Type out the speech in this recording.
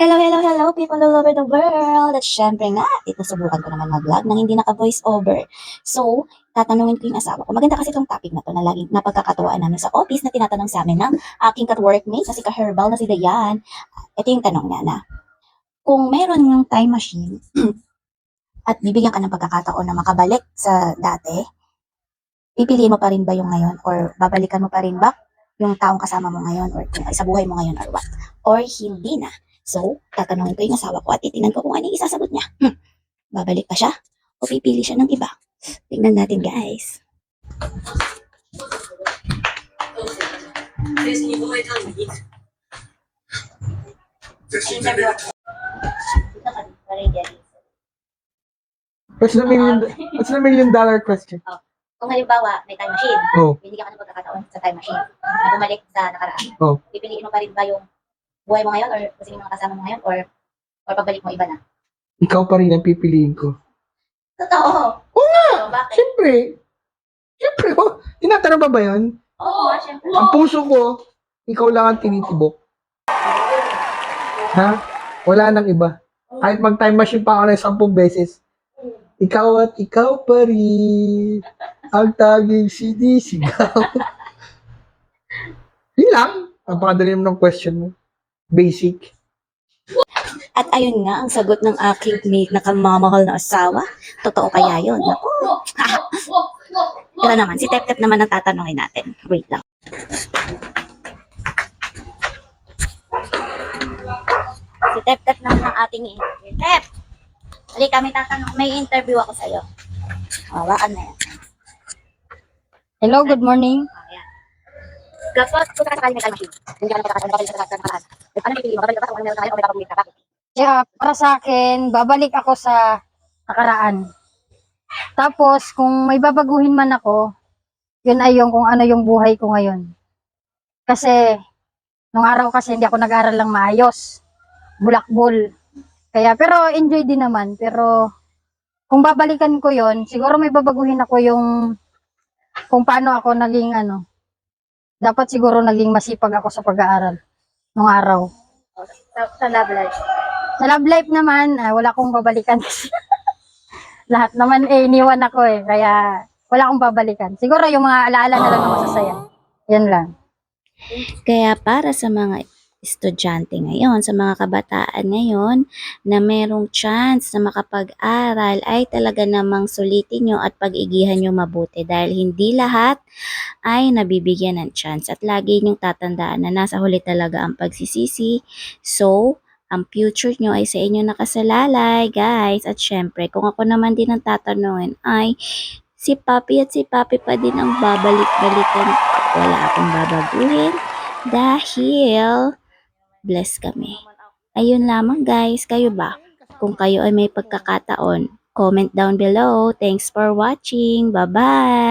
Hello, hello, hello, people all over the world! At syempre nga, ito subukan ko naman mag-vlog nang hindi naka-voice over. So, tatanungin ko yung asawa ko. Maganda kasi itong topic na to na laging napagkakatuwaan namin sa office na tinatanong sa amin ng aking ka-workmate na si ka-herbal na si Dayan. Ito yung tanong niya na, kung meron yung time machine at bibigyan ka ng pagkakataon na makabalik sa dati, pipiliin mo pa rin ba yung ngayon or babalikan mo pa rin ba yung taong kasama mo ngayon or sa buhay mo ngayon or what? Or hindi na. So, tatanungin ko yung asawa ko at titingnan ko kung ano yung isasagot niya. Babalik pa siya o pipili siya ng iba? Tingnan natin, guys. What's the million dollar question? Kung halimbawa, may time machine, Oh, bibigyan ka ng pagkakataon sa time machine na bumalik sa nakaraan, oh. pipiliin mo pa rin ba yung buhay mo ngayon or kung sino yung mga kasama mo ngayon or pabalik mo iba na? Ikaw pa rin ang pipiliin ko. Totoo. Oo nga! So, bakit? Siyempre, oh, tinatanong ba yun? Oo, syempre. Ang puso ko, ikaw lang ang tinitibok. Ha? Wala nang iba. Kahit mag-time machine pa ako ng 10 beses, ikaw at ikaw pa rin ang taging sinisigaw. Yun lang. Ang pakadali mo ng question mo. Basic. At ayun nga ang sagot ng aking mate na kamamahal na asawa. Totoo kaya yun? Naku. Ito naman, si Tep-Tep naman ang tatanungin natin. Wait lang. Si Tep-Tep naman ang ating interview. Tep! Halika, may interview ako sa'yo. Hawakan na yan. Hello, good morning. Ayan. Kapag kung sakasakali may time machine, hindi ka na nakakasakali sa nakaraan. Ano pipili mo? Babalik ka ba kung meron ka ngayon o may babalik ka? Bakit? Kaya para sa akin, babalik ako sa nakaraan. Tapos, kung may babaguhin man ako, yun ay yung kung ano yung buhay ko ngayon. Kasi, nung araw kasi hindi ako nag-aral lang maayos. Bulakbol. Kaya, pero enjoy din naman. Pero, kung babalikan ko yun, siguro may babaguhin ako yung kung paano ako naging dapat siguro naging masipag ako sa pag-aaral nung araw. Sa love life. Sa love life naman, wala akong babalikan kasi lahat naman iniwan ako kaya wala akong babalikan. Siguro yung mga alaala na lang na masasaya. Yan lang. Kaya para sa mga estudyante ngayon, sa mga kabataan ngayon na merong chance na makapag-aral ay talaga namang sulitin nyo at pag-igihan nyo mabuti dahil hindi lahat ay nabibigyan ng chance at lagi nyong tatandaan na nasa huli talaga ang pagsisisi. So, ang future nyo ay sa inyo nakasalalay, guys. At syempre, kung ako naman din ang tatanungin ay si Papi at si Papi pa din ang babalik-balikan. Wala akong babaguhin dahil bless kami. Ayun lamang, guys. Kayo ba? Kung kayo ay may pagkakataon, comment down below. Thanks for watching. Bye-bye!